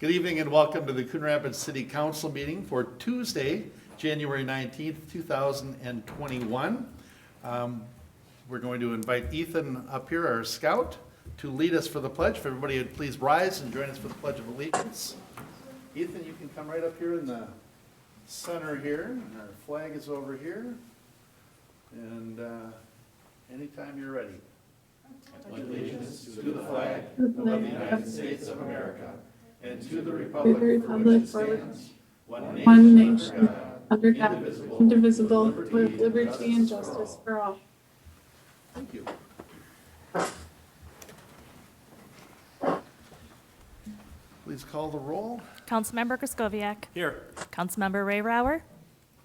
Good evening and welcome to the Coon Rapids City Council meeting for Tuesday, January 19th, 2021. We're going to invite Ethan up here, our scout, to lead us for the pledge. If everybody would please rise and join us for the Pledge of Allegiance. Ethan, you can come right up here in the center here. Our flag is over here. And anytime you're ready. I pledge allegiance to the flag of the United States of America and to the republic for which it stands, one nation, under God, indivisible, with liberty and justice for all. Thank you. Please call the roll. Councilmember Kraskowiak. Here. Councilmember Ray Rauer.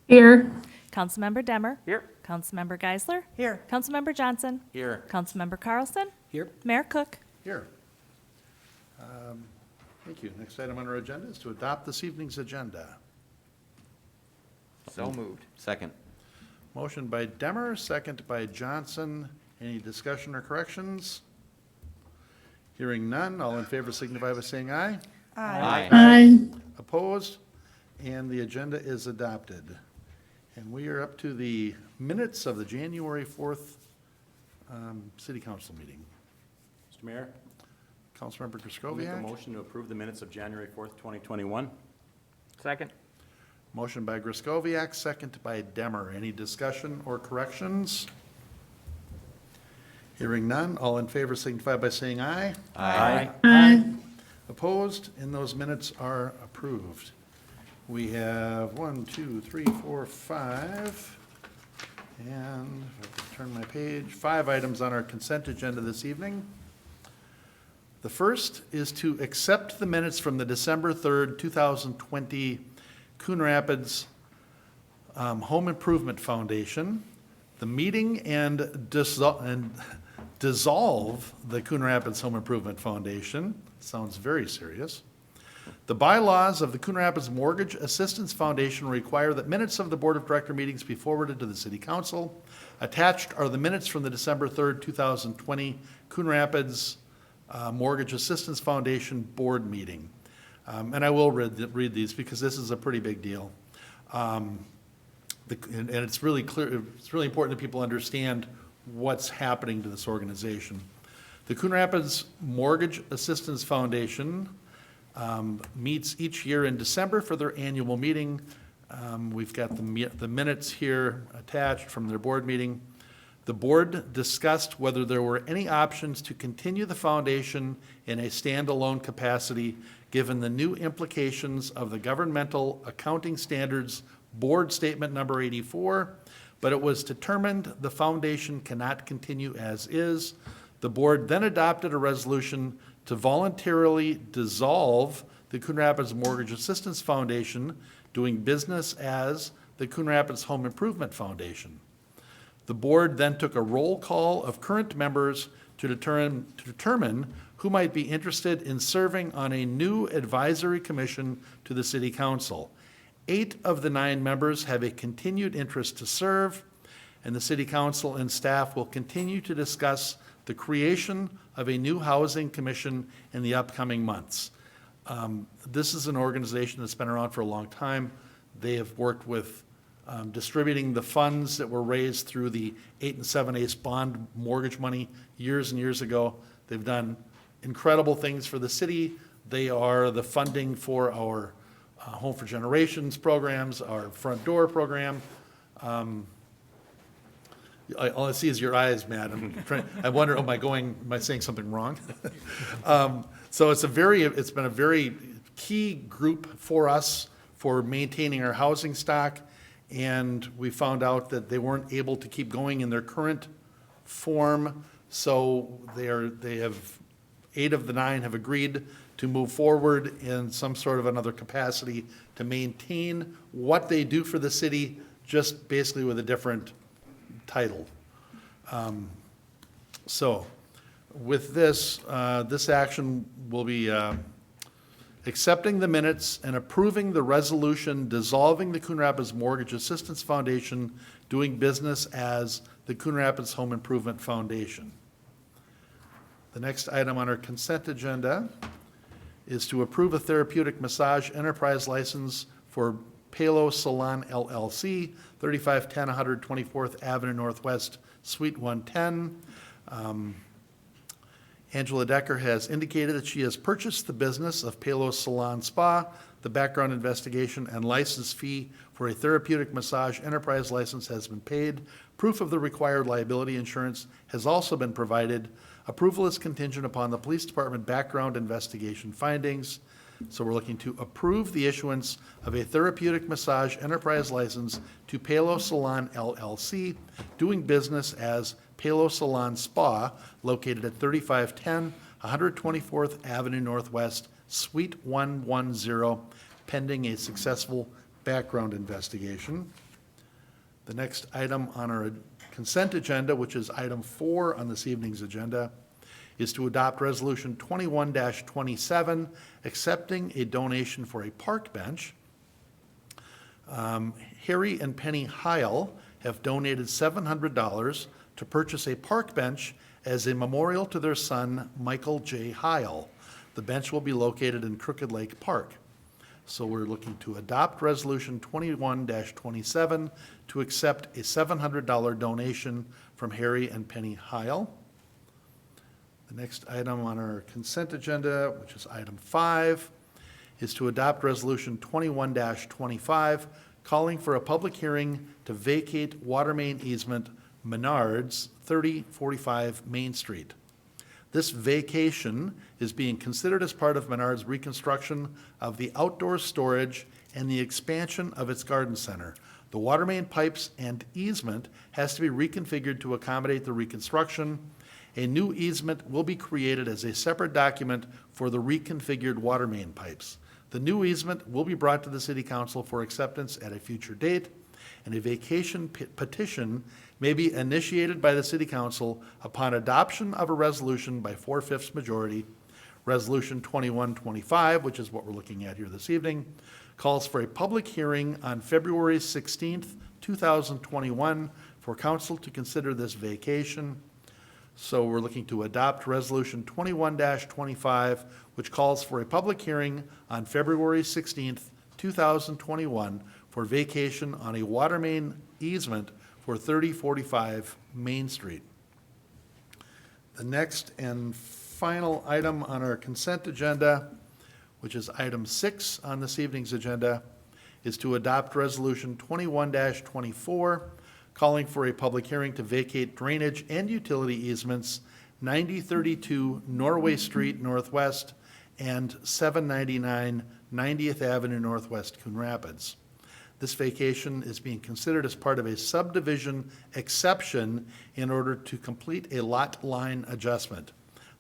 Here. Councilmember Demmer. Here. Councilmember Geisler. Here. Councilmember Johnson. Here. Councilmember Carlson. Here. Mayor Cook. Here. Thank you. Next item on our agenda is to adopt this evening's agenda. So moved. Second. Motion by Demmer, second by Johnson. Any discussion or corrections? Hearing none, all in favor signify by saying aye. Aye. Aye. Opposed? And the agenda is adopted. And we are up to the minutes of the January 4th City Council meeting. Mr. Mayor, Councilmember I'll make a Kraskowiak. motion to approve the minutes of January 4th, 2021. Second. Motion by Kraskowiak, second by Demmer. Any discussion or corrections? Hearing none, all in favor signify by saying aye. Aye. Aye. Opposed? And those minutes are approved. We have 1, 2, 3, 4, 5, and if I can turn my page, 5 items on our consent agenda this evening. The first is to accept the minutes from the December 3rd, 2020 Coon Rapids Home Improvement Foundation, the meeting and dissolve the Coon Rapids Home Improvement Foundation. Sounds very serious. The bylaws of the Coon Rapids Mortgage Assistance Foundation require that minutes of the Board of Director meetings be forwarded to the City Council. Attached are the minutes from the December 3rd, 2020 Coon Rapids Mortgage Assistance Foundation Board meeting. And I will read these because this is a pretty big deal. And it's really clear, it's really important that people understand what's happening to this organization. The Coon Rapids Mortgage Assistance Foundation meets each year in December for their annual meeting. We've got the minutes here attached from their board meeting. The board discussed whether there were any options to continue the foundation in a standalone capacity given the new implications of the Governmental Accounting Standards Board Statement Number 84, but it was determined the foundation cannot continue as is. The board then adopted a resolution to voluntarily dissolve the Coon Rapids Mortgage Assistance Foundation, doing business as the Coon Rapids Home Improvement Foundation. The board then took a roll call of current members to determine who might be interested in serving on a new advisory commission to the City Council. 8 of the 9 members have a continued interest to serve, and the City Council and staff will continue to discuss the creation of a new housing commission in the upcoming months. This is an organization that's been around for a long time. They have worked with distributing the funds that were raised through the 8 7/8 bond mortgage money years and years ago. They've done incredible things for the city. They are the funding for our Home for Generations programs, our Front Door program. All I see is your eyes, Matt. I wonder, am I saying something wrong? So it's been a very key group for us for maintaining our housing stock. And we found out that they weren't able to keep going in their current form. So they have 8 of the 9 have agreed to move forward in some sort of another capacity to maintain what they do for the city, just basically with a different title. So with this, this action will be accepting the minutes and approving the resolution dissolving the Coon Rapids Mortgage Assistance Foundation, doing business as the Coon Rapids Home Improvement Foundation. The next item on our consent agenda is to approve a therapeutic massage enterprise license for Pelo Salon LLC, 3510 124th Avenue Northwest, Suite 110. Angela Decker has indicated that she has purchased the business of Pelo Salon Spa. The background investigation and license fee for a therapeutic massage enterprise license has been paid. Proof of the required liability insurance has also been provided. Approval is contingent upon the police department background investigation findings. So we're looking to approve the issuance of a therapeutic massage enterprise license to Pelo Salon LLC, doing business as Pelo Salon Spa, located at 3510 124th Avenue Northwest, Suite 110, pending a successful background investigation. The next item on our consent agenda, which is item 4 on this evening's agenda, is to adopt Resolution 21-27, accepting a donation for a park bench. Harry and Penny Heil have donated $700 to purchase a park bench as a memorial to their son, Michael J. Heil. The bench will be located in Crooked Lake Park. So we're looking to adopt Resolution 21-27 to accept a $700 donation from Harry and Penny Heil. The next item on our consent agenda, which is item 5, is to adopt Resolution 21-25, calling for a public hearing to vacate Watermain easement Menards, 3045 Main Street. This vacation is being considered as part of Menards' reconstruction of the outdoor storage and the expansion of its garden center. The water main pipes and easement has to be reconfigured to accommodate the reconstruction. A new easement will be created as a separate document for the reconfigured water main pipes. The new easement will be brought to the City Council for acceptance at a future date, and a vacation petition may be initiated by the City Council upon adoption of a resolution by 4/5 majority. Resolution 2125, which is what we're looking at here this evening, calls for a public hearing on February 16th, 2021, for council to consider this vacation. So we're looking to adopt Resolution 21-25, which calls for a public hearing on February 16th, 2021, for vacation on a water main easement for 3045 Main Street. The next and final item on our consent agenda, which is item 6 on this evening's agenda, is to adopt Resolution 21-24, calling for a public hearing to vacate drainage and utility easements 9032 Norway Street Northwest and 799 90th Avenue Northwest, Coon Rapids. This vacation is being considered as part of a subdivision exception in order to complete a lot line adjustment.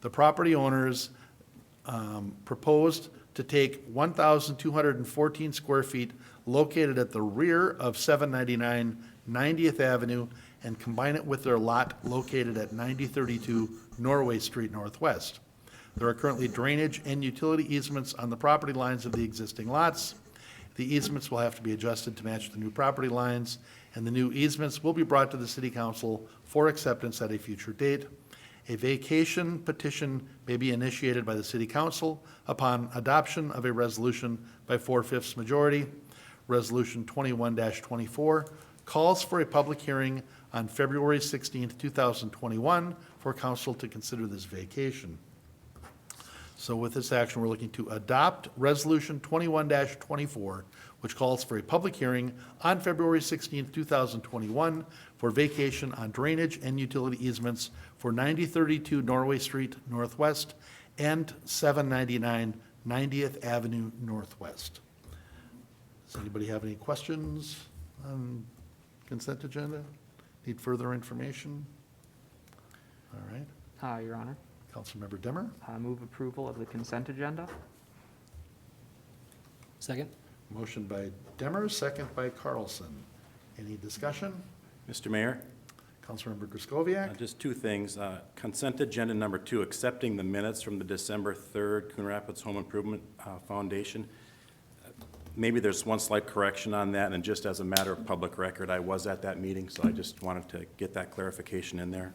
The property owners proposed to take 1,214 square feet located at the rear of 799 90th Avenue and combine it with their lot located at 9032 Norway Street Northwest. There are currently drainage and utility easements on the property lines of the existing lots. The easements will have to be adjusted to match the new property lines, and the new easements will be brought to the City Council for acceptance at a future date. A vacation petition may be initiated by the City Council upon adoption of a resolution by 4/5 majority. Resolution 21-24 calls for a public hearing on February 16th, 2021, for council to consider this vacation. So with this action, we're looking to adopt Resolution 21-24, which calls for a public hearing on February 16th, 2021, for vacation on drainage and utility easements for 9032 Norway Street Northwest and 799 90th Avenue Northwest. Does anybody have any questions on consent agenda? Need further information? All right. Your Honor, Councilmember Demmer? I move approval of the consent agenda. Second? Motion by Demmer, second by Carlson. Any discussion? Mr. Mayor, Councilmember Griscoviac? just two things. Consent agenda number 2, accepting the minutes from the December 3rd Coon Rapids Home Improvement Foundation. Maybe there's one slight correction on that, and just as a matter of public record, I was at that meeting, so I just wanted to get that clarification in there.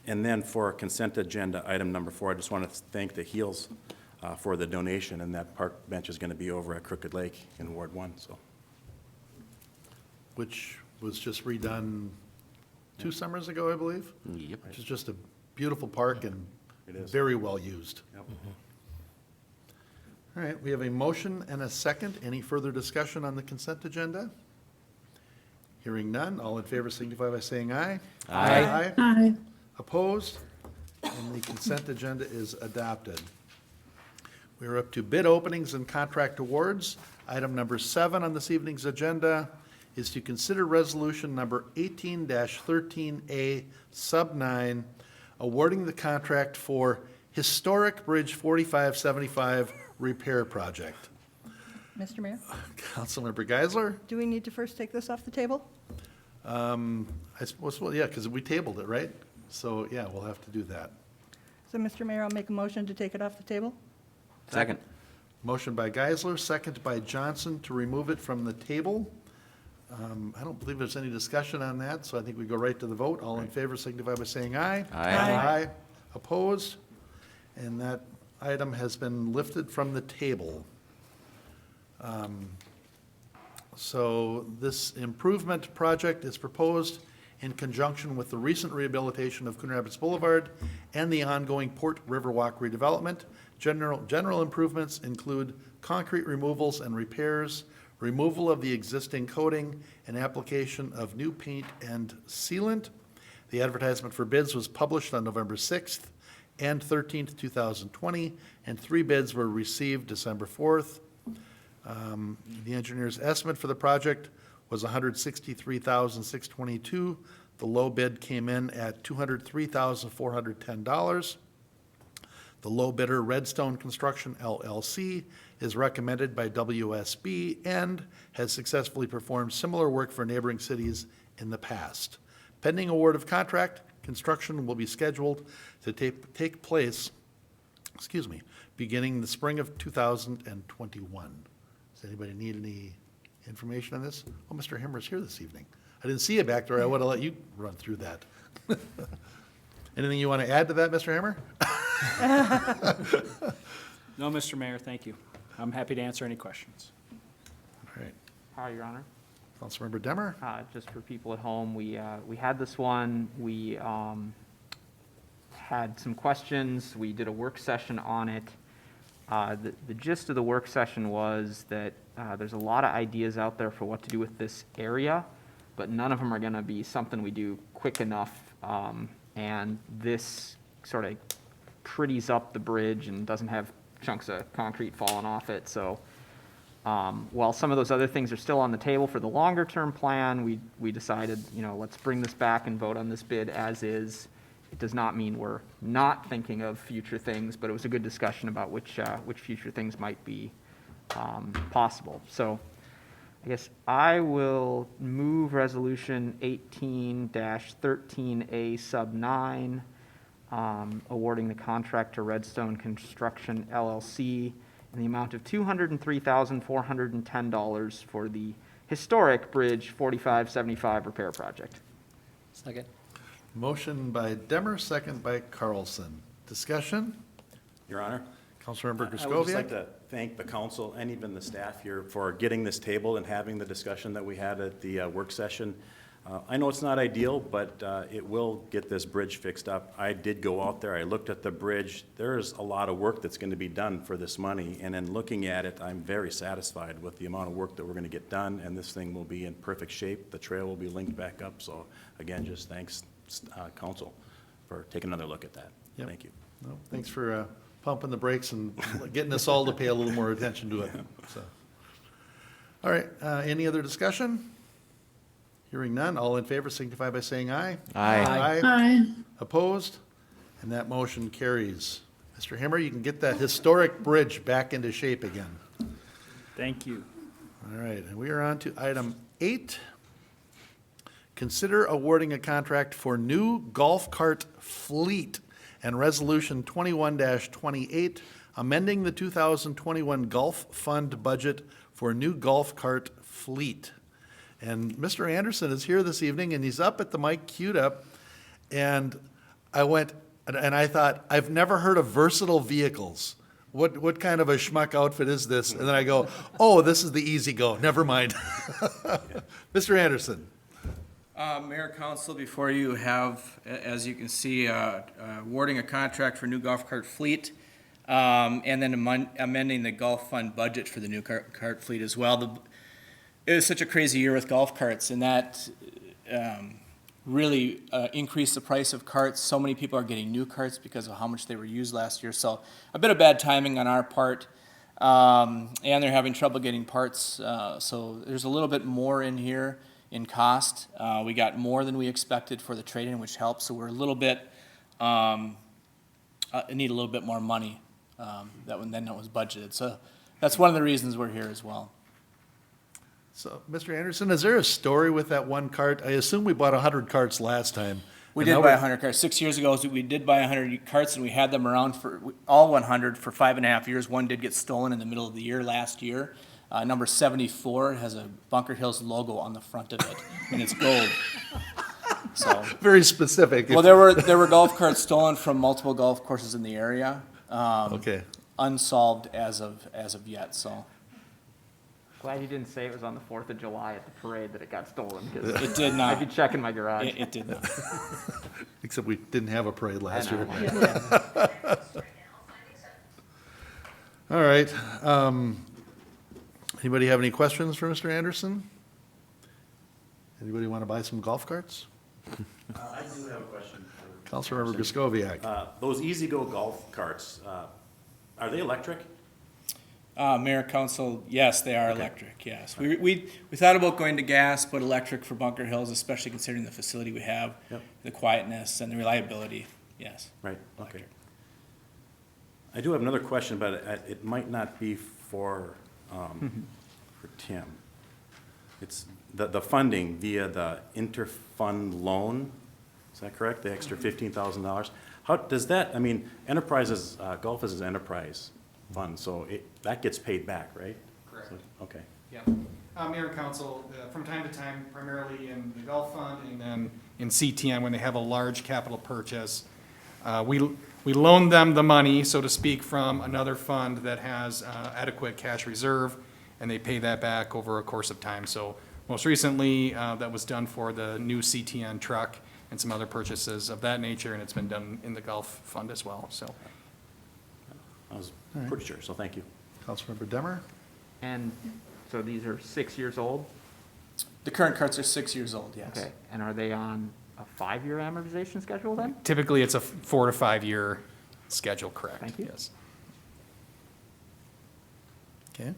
And then for consent agenda item number 4, I just want to thank the Heels for the donation, and that park bench is going to be over at Crooked Lake in Ward 1, so. Which was just redone 2 summers ago, I believe, Yep. which is just a beautiful park and It is. very well used. Yep. All right, we have a motion and a second. Any further discussion on the consent agenda? Hearing none, all in favor signify by saying aye. Aye. Aye. Opposed? And the consent agenda is adopted. We are up to bid openings and contract awards. Item number 7 on this evening's agenda is to consider resolution number 18-13A, sub 9, awarding the contract for Historic Bridge 4575 repair project. Mr. Mayor, Councilmember Geisler? do we need to first take this off the table? I suppose, well, yeah, because we tabled it, right? So, yeah, we'll have to do that. So, Mr. Mayor, I'll make a motion to take it off the table. Second. Motion by Geisler, second by Johnson to remove it from the table. I don't believe there's any discussion on that, so I think we go right to the vote. All in favor signify by saying aye. Aye. Aye. Opposed? And that item has been lifted from the table. So this improvement project is proposed in conjunction with the recent rehabilitation of Coon Rapids Boulevard and the ongoing Port Riverwalk redevelopment. General improvements include concrete removals and repairs, removal of the existing coating, and application of new paint and sealant. The advertisement for bids was published on November 6th and 13th, 2020, and 3 bids were received December 4th. The engineer's estimate for the project was $163,622. The low bid came in at $203,410. The low bidder, Redstone Construction LLC, is recommended by WSB and has successfully performed similar work for neighboring cities in the past. Pending award of contract, construction will be scheduled to take place, beginning the spring of 2021. Does anybody need any information on this? Oh, Mr. Himmer's here this evening. I didn't see you back there. I would have let you run through that. Anything you want to add to that, Mr. Himmer? No, Mr. Mayor, thank you. I'm happy to answer any questions. All right. Hi, Your Honor. Councilmember Demmer? Just for people at home, we had this one, we had some questions, we did a work session on it. The gist of the work session was that there's a lot of ideas out there for what to do with this area, but none of them are going to be something we do quick enough, and this sort of pretties up the bridge and doesn't have chunks of concrete falling off it, so while some of those other things are still on the table for the longer-term plan, we decided, let's bring this back and vote on this bid as is. It does not mean we're not thinking of future things, but it was a good discussion about which future things might be possible. So I guess I will move Resolution 18-13A sub 9, awarding the contract to Redstone Construction LLC in the amount of $203,410 for the historic Bridge 4575 repair project. Second. Motion by Demmer, second by Carlson. Discussion? Your Honor? Councilmember I would just like Griscoviac? to thank the council and even the staff here for getting this table and having the discussion that we had at the work session. I know it's not ideal, but it will get this bridge fixed up. I did go out there, I looked at the bridge. There's a lot of work that's going to be done for this money, and in looking at it, I'm very satisfied with the amount of work that we're going to get done, and this thing will be in perfect shape. The trail will be linked back up, so again, just thanks, council, for taking another look at that. Yep. Thank you. No, thanks for pumping the brakes and getting us all to pay a little more attention to it. So, all right, any other discussion? Hearing none, all in favor signify by saying aye. Aye. Aye. Opposed? And that motion carries. Mr. Himmer, you can get that historic bridge back into shape again. Thank you. All right, and we are on to item 8. Consider awarding a contract for new golf cart fleet and Resolution 21-28, amending the 2021 Golf Fund budget for new golf cart fleet. And Mr. Anderson is here this evening, and he's up at the mic, queued up, and I went, and I thought, I've never heard of versatile vehicles, what kind of a schmuck outfit is this? And then I go, oh, this is the easy go, never mind. Mr. Anderson? Mayor, Council, before you have, as you can see, awarding a contract for new golf cart fleet, and then amending the golf fund budget for the new cart fleet as well. It was such a crazy year with golf carts, and that really increased the price of carts. So many people are getting new carts because of how much they were used last year. So a bit of bad timing on our part, and they're having trouble getting parts. So there's a little bit more in here in cost. We got more than we expected for the trade-in, which helps. So we're a little bit, need a little bit more money than that was budgeted. So that's one of the reasons we're here as well. So, Mr. Anderson, is there a story with that one cart? I assume we bought 100 carts last time. We and did now buy we're- 100 carts. 6 years ago, we did buy 100 carts, and we had them around for all 100 for 5.5 years. One did get stolen in the middle of the year last year. Number 74 has a Bunker Hills logo on the front of it, and it's gold. So, Very specific. well, there were golf carts stolen from multiple golf courses in the area. Okay. Unsolved as of yet. So Glad you didn't say it was on the 4th of July at the parade that it got stolen, because it did I'd not. be checking my garage. It did not. Except we didn't have a parade last I year. know. All right. Anybody have any questions for Mr. Anderson? Anybody want to buy some golf carts? I do have a question. Councilmember Griscoviac. Those E-Z-Go golf carts, are they electric? Mayor, Council, yes, they are electric, yes. We thought about going to gas, but electric for Bunker Hills, especially considering the facility we have, Yep. the quietness and the reliability, yes. Right, okay. Electric. I do have another question, but it might not be for Tim. It's the funding via the interfund loan, is that correct? The extra $15,000? How does that, I mean, enterprises, golf is an enterprise fund, so that gets paid back, right? Correct. So- Okay. Yeah. Mayor and Council, from time to time, primarily in the Gulf Fund and then in CTM, when they have a large capital purchase, we loan them the money, so to speak, from another fund that has adequate cash reserve, and they pay that back over a course of time. So most recently, that was done for the new CTN truck and some other purchases of that nature, and it's been done in the Gulf Fund as well, so. I was pretty sure, so thank you. Councilmember Demmer? And so these are 6 years old? The current carts are 6 years old, yes. Okay, and are they on a 5-year amortization schedule then? Typically, it's a 4 to 5 year schedule, correct? Thank you. Yes. Okay.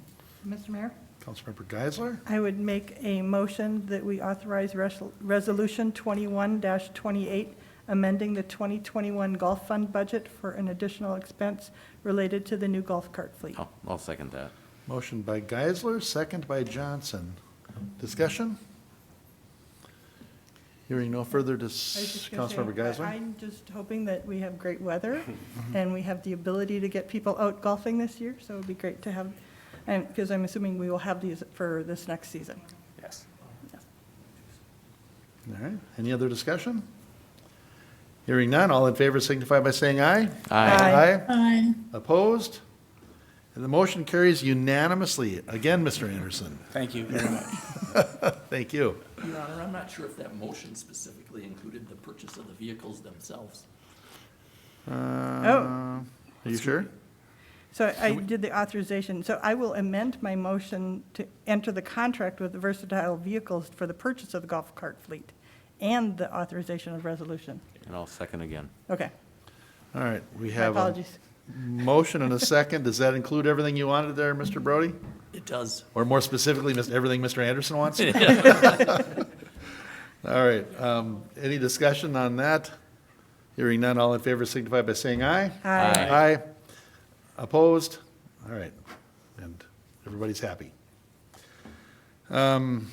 Mr. Mayor, Councilmember Geisler? I would make a motion that we authorize Resolution 21-28, amending the 2021 Golf Fund budget for an additional expense related to the new golf cart fleet. I'll second that. Motion by Geisler, second by Johnson. Discussion? Hearing no further, I was just gonna say, Councilmember Geisler? I'm just hoping that we have great weather and we have the ability to get people out golfing this year, so it'd be great to have, and, because I'm assuming we will have these for this next season. Yes. All right, any other discussion? Hearing none, all in favor signify by saying aye. Aye. Aye. Opposed? And the motion carries unanimously. Again, Mr. Anderson, Thank you very much. thank you. Your Honor, I'm not sure if that motion specifically included the purchase of the vehicles themselves. Are you sure? So I did the authorization, so I will amend my motion to enter the contract with the Versatile Vehicles for the purchase of the golf cart fleet and the authorization of resolution. And I'll second again. Okay, All right, we my have a apologies. motion and a second. Does that include everything you wanted there, Mr. Brody? It does. Or more specifically, everything Mr. Anderson wants? All right, any discussion on that? Hearing none, all in favor signify by saying aye. Aye. Aye. Opposed? All right, and everybody's happy. On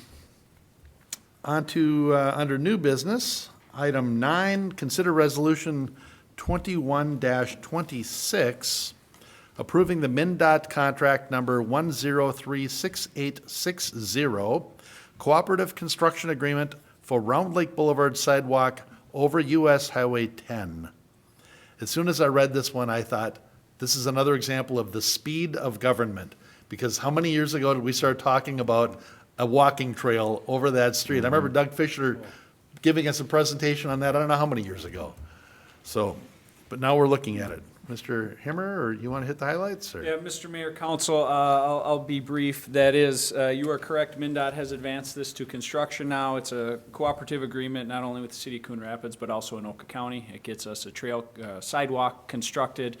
to, under new business, item 9, consider resolution 21-26, approving the MnDOT contract number 1036860, cooperative construction agreement for Round Lake Boulevard sidewalk over US Highway 10. As soon as I read this one, I thought, This is another example of the speed of government, because how many years ago did we start talking about a walking trail over that street? I remember Doug Fisher giving us a presentation on that, I don't know how many years ago. So, but now we're looking at it. Mr. Himmer, or you want to hit the highlights, or? Yeah, Mr. Mayor, Council, I'll be brief. That is, you are correct, MnDOT has advanced this to construction now. It's a cooperative agreement, not only with the city of Coon Rapids, but also in Oka County. It gets us a trail, sidewalk constructed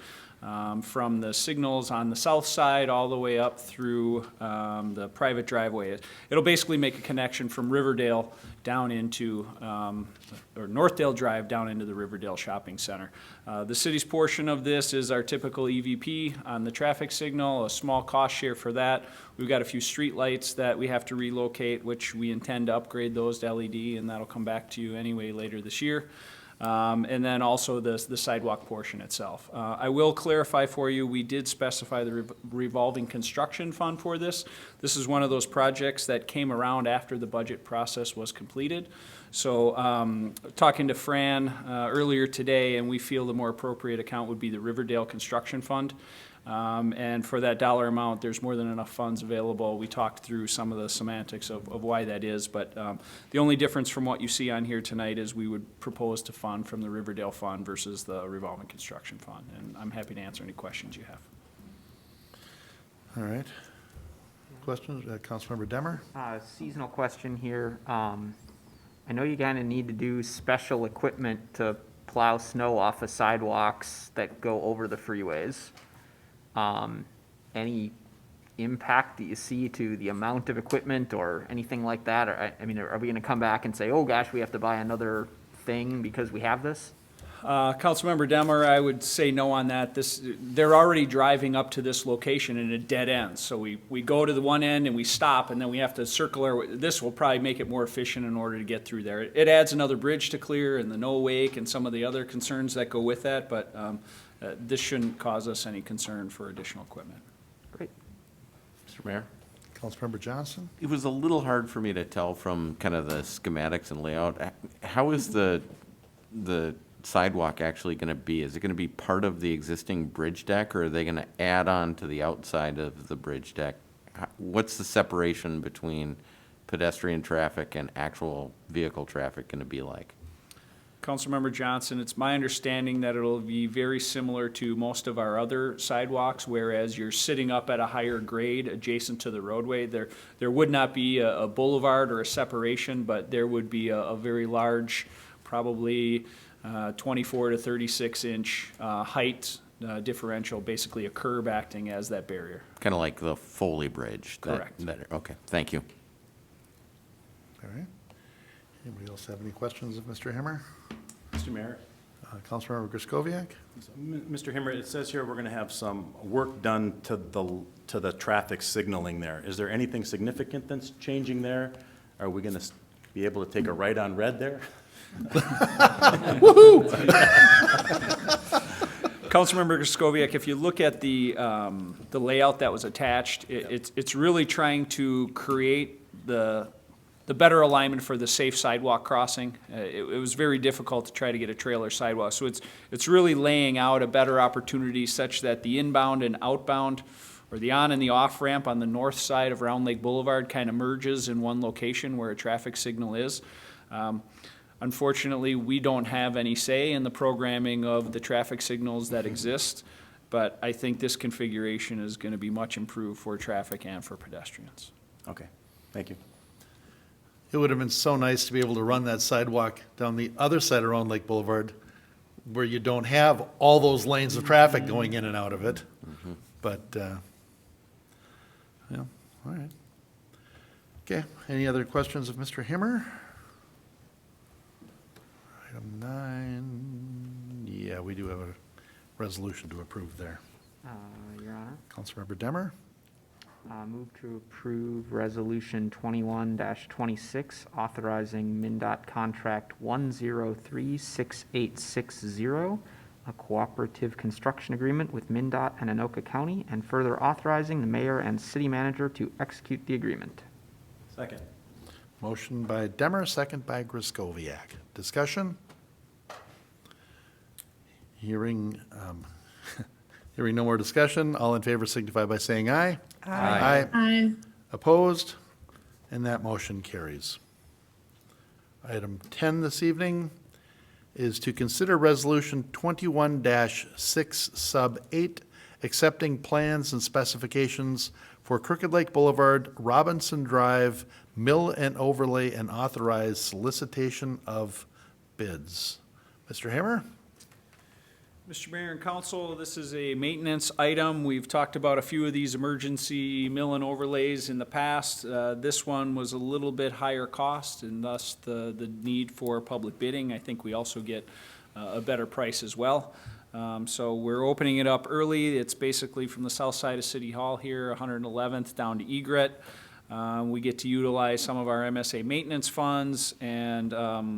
from the signals on the south side all the way up through the private driveway. It'll basically make a connection from Riverdale down into, or Northdale Drive down into the Riverdale Shopping Center. The city's portion of this is our typical EVP on the traffic signal, a small cost share for that. We've got a few street lights that we have to relocate, which we intend to upgrade those to LED, and that'll come back to you anyway later this year. And then also the sidewalk portion itself. I will clarify for you, we did specify the revolving construction fund for this. This is one of those projects that came around after the budget process was completed. So talking to Fran earlier today, and we feel the more appropriate account would be the Riverdale Construction Fund. And for that dollar amount, there's more than enough funds available. We talked through some of the semantics of why that is, but the only difference from what you see on here tonight is we would propose to fund from the Riverdale Fund versus the revolving construction fund. And I'm happy to answer any questions you have. All right. Questions, Councilmember Demmer? Seasonal question here. I know you kind of need to do special equipment to plow snow off of sidewalks that go over the freeways. Any impact that you see to the amount of equipment or anything like that? Or, I mean, are we going to come back and say, oh gosh, we have to buy another thing because we have this? Councilmember Demmer, I would say no on that. They're already driving up to this location in a dead end. So we go to the one end and we stop, and then we have to circle. This will probably make it more efficient in order to get through there. It adds another bridge to clear and the no wake and some of the other concerns that go with that, but this shouldn't cause us any concern for additional equipment. Great. Mr. Mayor? Councilmember Johnson? It was a little hard for me to tell from kind of the schematics and layout. How is the sidewalk actually going to be? Is it going to be part of the existing bridge deck, or are they going to add on to the outside of the bridge deck? What's the separation between pedestrian traffic and actual vehicle traffic going to be like? Councilmember Johnson, it's my understanding that it'll be very similar to most of our other sidewalks, whereas you're sitting up at a higher grade adjacent to the roadway. There would not be a boulevard or a separation, but there would be a very large, probably 24 to 36 inch height differential, basically a curb acting as that barrier. Kind of like the Foley Bridge? Correct. Okay, thank you. All right. Anybody else have any questions of Mr. Himmer? Mr. Mayor? Councilmember Griscoviac? Mr. Himmer, it says here we're going to have some work done to the traffic signaling there. Is there anything significant that's changing there? Are we going to be able to take a right on red there? Councilmember Griscoviac, if you look at the layout that was attached, it's really trying to create the better alignment for the safe sidewalk crossing. It was very difficult to try to get a trailer sidewalk, so it's really laying out a better opportunity such that the inbound and outbound, or the on and the off ramp on the north side of Round Lake Boulevard kind of merges in one location where a traffic signal is. Unfortunately, we don't have any say in the programming of the traffic signals that exist, but I think this configuration is going to be much improved for traffic and for pedestrians. Okay, thank you. It would have been so nice to be able to run that sidewalk down the other side around Lake Boulevard where you don't have all those lanes of traffic going in and out of it. But, yeah, all right. Okay, any other questions of Mr. Himmer? Item 9, yeah, we do have a resolution to approve there. Your Honor. Councilmember Demmer? Move to approve Resolution 21-26, authorizing MnDOT Contract 1036860, a cooperative construction agreement with MnDOT and Anoka County, and further authorizing the mayor and city manager to execute the agreement. Second. Motion by Demmer, second by Griscoviac. Discussion? Hearing Hearing no more discussion, all in favor signify by saying aye. Aye. Aye. Opposed? And that motion carries. Item 10 this evening is to consider Resolution 21-6 Sub 8, accepting plans and specifications for Crooked Lake Boulevard, Robinson Drive, Mill and Overlay, and authorize solicitation of bids. Mr. Hammer? Mr. Mayor and Council, this is a maintenance item. We've talked about a few of these emergency mill and overlays in the past. This one was a little bit higher cost and thus the need for public bidding. I think we also get a better price as well. So we're opening it up early. It's basically from the south side of City Hall here, 111th down to Egret. We get to utilize some of our MSA maintenance funds and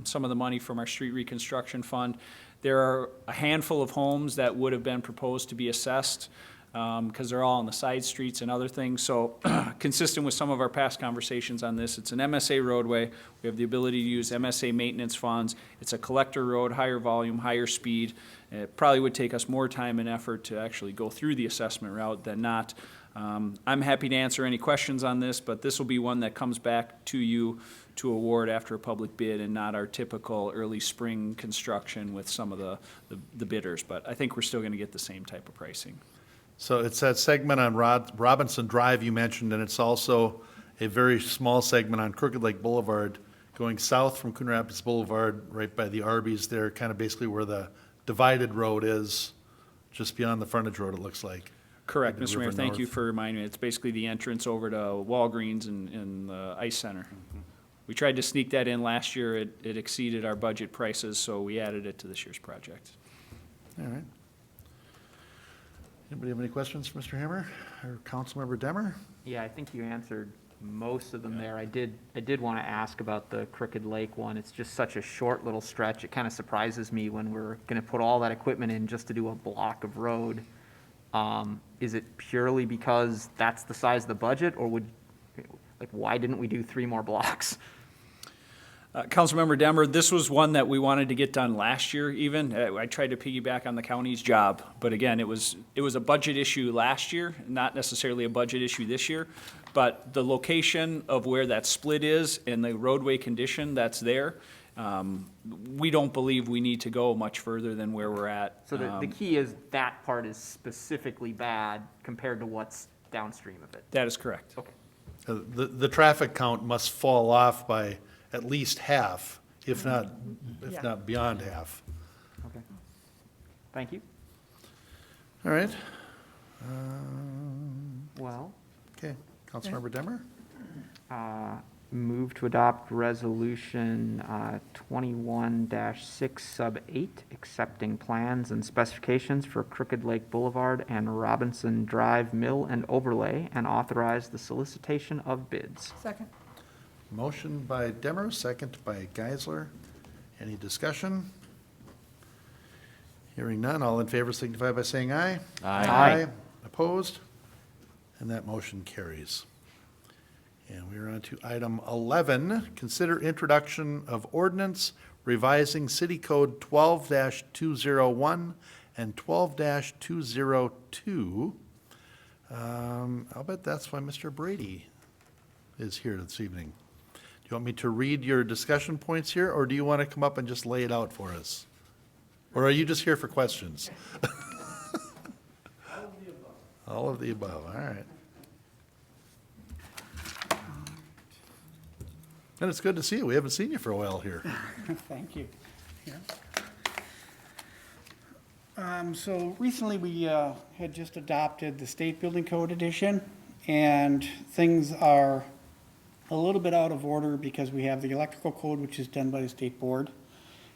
some of the money from our street reconstruction fund. There are a handful of homes that would have been proposed to be assessed because they're all on the side streets and other things. So consistent with some of our past conversations on this, it's an MSA roadway. We have the ability to use MSA maintenance funds. It's a collector road, higher volume, higher speed. It probably would take us more time and effort to actually go through the assessment route than not. I'm happy to answer any questions on this, but this will be one that comes back to you to award after a public bid and not our typical early spring construction with some of the bidders. But I think we're still going to get the same type of pricing. So it's that segment on Robinson Drive you mentioned, and it's also a very small segment on Crooked Lake Boulevard going south from Coon Rapids Boulevard, right by the Arby's there, kind of basically where the divided road is, just beyond the frontage road, it looks like. Correct, Maybe Mr. Mayor. River Thank you North. for reminding me. It's basically the entrance over to Walgreens and the Ice Center. We tried to sneak that in last year. It exceeded our budget prices, so we added it to this year's project. All right. Anybody have any questions for Mr. Hammer or Councilmember Demmer? Yeah, I think you answered most of them there. I did want to ask about the Crooked Lake one. It's just such a short little stretch. It kind of surprises me when we're going to put all that equipment in just to do a block of road. Is it purely because that's the size of the budget, or why didn't we do 3 more blocks? Councilmember Demmer, this was one that we wanted to get done last year even. I tried to piggyback on the county's job, but again, it was a budget issue last year, not necessarily a budget issue this year. But the location of where that split is and the roadway condition that's there, we don't believe we need to go much further than where we're at. So the key is that part is specifically bad compared to what's downstream of it. That is correct. Okay. The traffic count must fall off by at least half, if not beyond half. Okay. Thank you. All right. Well, Okay, Councilmember Demmer? move to adopt resolution 21-6 sub 8, accepting plans and specifications for Crooked Lake Boulevard and Robinson Drive Mill and Overlay, and authorize the solicitation of bids. Second. Motion by Demmer, second by Geisler. Any discussion? Hearing none, all in favor signify by saying aye. Aye. Opposed? And that motion carries. And we are on to item 11, consider introduction of ordinance revising City Code 12-201 and 12-202. I'll bet that's why Mr. Brady is here this evening. Do you want me to read your discussion points here, or do you want to come up and just lay it out for us? Or are you just here for questions? All of the above. All of the above, all right. And it's good to see you. We haven't seen you for a while here. Thank you. So recently, we had just adopted the State Building Code edition, and things are a little bit out of order because we have the electrical code, which is done by the state board,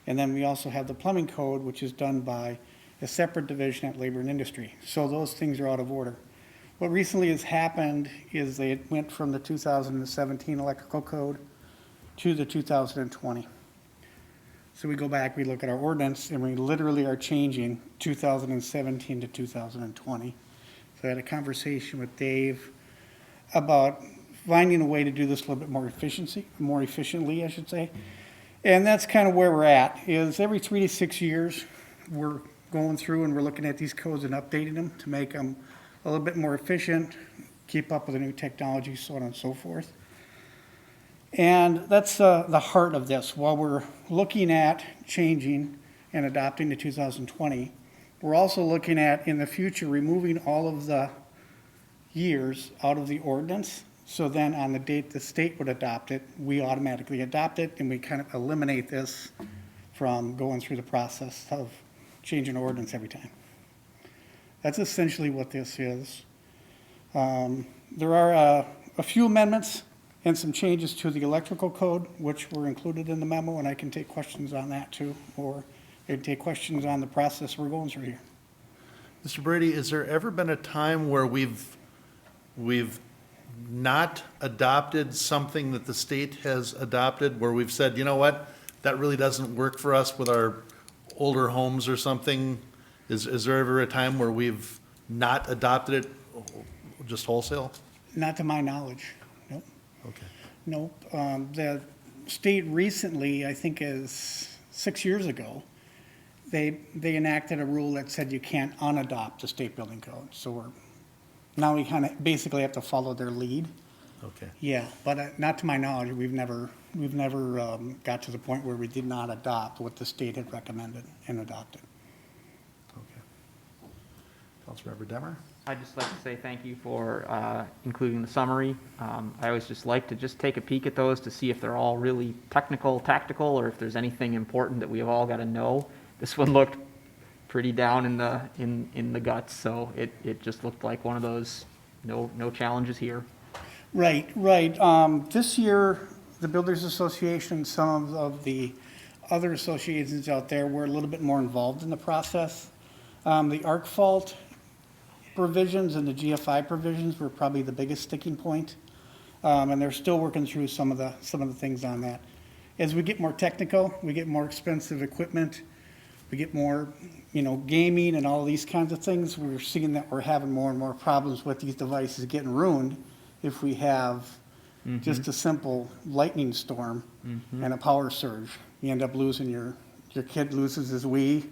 and then we also have the plumbing code, which is done by a separate division at Labor and Industry. So those things are out of order. What recently has happened is they went from the 2017 electrical code to the 2020. So we go back, we look at our ordinance, and we literally are changing 2017 to 2020. So I had a conversation with Dave about finding a way to do this a little bit more efficiently, I should say. And that's kind of where we're at, is every 3 to 6 years, we're going through and we're looking at these codes and updating them to make them a little bit more efficient, keep up with the new technology, so on and so forth. And that's the heart of this. While we're looking at changing and adopting the 2020, we're also looking at, in the future, removing all of the years out of the ordinance. So then on the date the state would adopt it, we automatically adopt it, and we kind of eliminate this from going through the process of changing ordinance every time. That's essentially what this is. There are a few amendments and some changes to the electrical code, which were included in the memo, and I can take questions on that too, or I can take questions on the process we're going through here. Mr. Brady, has there ever been a time where we've not adopted something that the state has adopted, where we've said, you know what, that really doesn't work for us with our older homes or something? Is there ever a time where we've not adopted it just wholesale? Not to my knowledge, nope. Okay. Nope. The state recently, I think is 6 years ago, they enacted a rule that said you can't unadopt the state building code. So now we kind of basically have to follow their lead. Okay. Yeah, but not to my knowledge, we've never got to the point where we did not adopt what the state had recommended and adopted. Okay. Councilmember Demmer? I'd just like to say thank you for including the summary. I always just like to just take a peek at those to see if they're all really technical, tactical, or if there's anything important that we have all got to know. This one looked pretty down in the guts, so it just looked like one of those no challenges here. Right. This year, the Builders Association, some of the other associations out there were a little bit more involved in the process. The arc fault provisions and the GFI provisions were probably the biggest sticking point. And they're still working through some of the things on that. As we get more technical, we get more expensive equipment, we get more, gaming and all these kinds of things, we're seeing that we're having more and more problems with these devices getting ruined if we have just a simple lightning storm and a power surge. You end up losing your kid loses his Wii,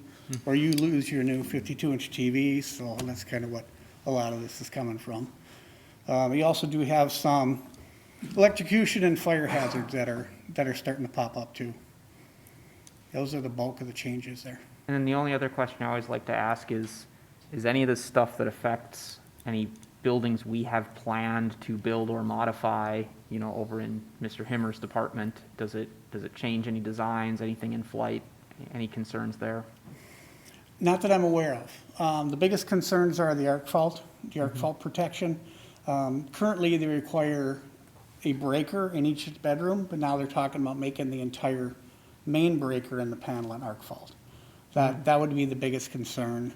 or you lose your new 52-inch TV, so that's kind of what a lot of this is coming from. We also do have some electrocution and fire hazards that are starting to pop up too. Those are the bulk of the changes there. And then the only other question I always like to ask is any of this stuff that affects any buildings we have planned to build or modify, over in Mr. Himmer's department, does it change any designs, anything in flight, any concerns there? Not that I'm aware of. The biggest concerns are the arc fault protection. Currently, they require a breaker in each bedroom, but now they're talking about making the entire main breaker in the panel an arc fault. That would be the biggest concern.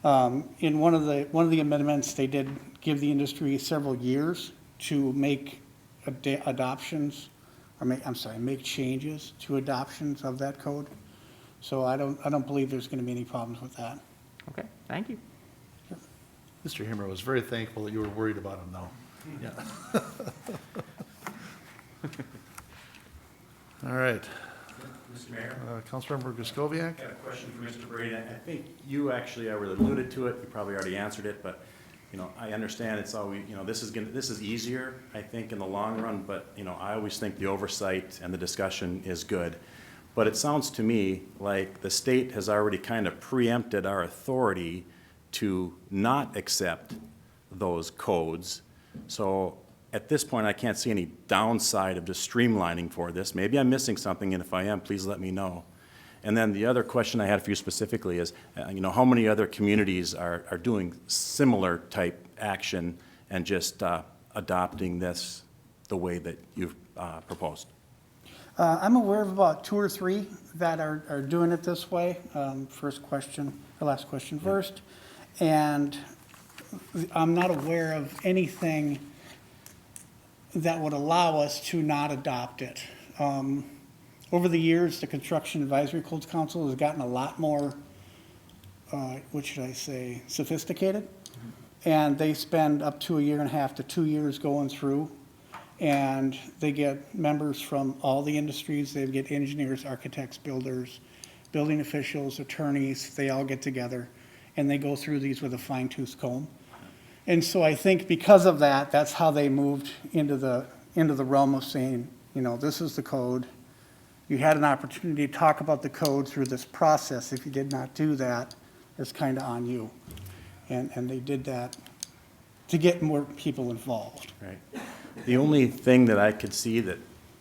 In one of the amendments, they did give the industry several years to make adoptions, or make changes to adoptions of that code. So I don't believe there's going to be any problems with that. Okay, thank you. Mr. Himmer was very thankful that you were worried about him, though. Yeah. All right. Mr. Mayor? Councilmember Griscoviac? I got a question for Mr. Brady. I think you actually already alluded to it. You probably already answered it, but, I understand it's always, this is easier, I think, in the long run, but, I always think the oversight and the discussion is good. But it sounds to me like the state has already kind of preempted our authority to not accept those codes. So at this point, I can't see any downside of just streamlining for this. Maybe I'm missing something, and if I am, please let me know. And then the other question I had for you specifically is, how many other communities are doing similar type action and just adopting this the way that you've proposed? I'm aware of about 2 or 3 that are doing it this way. Last question first. And I'm not aware of anything that would allow us to not adopt it. Over the years, the Construction Advisory Codes Council has gotten a lot more, sophisticated. And they spend up to 1.5 to 2 years going through. And they get members from all the industries. They get engineers, architects, builders, building officials, attorneys, they all get together, and they go through these with a fine-tooth comb. And so I think because of that, that's how they moved into the realm of saying, you know, this is the code. You had an opportunity to talk about the code through this process. If you did not do that, it's kind of on you. And they did that to get more people involved. Right. The only thing that I could see that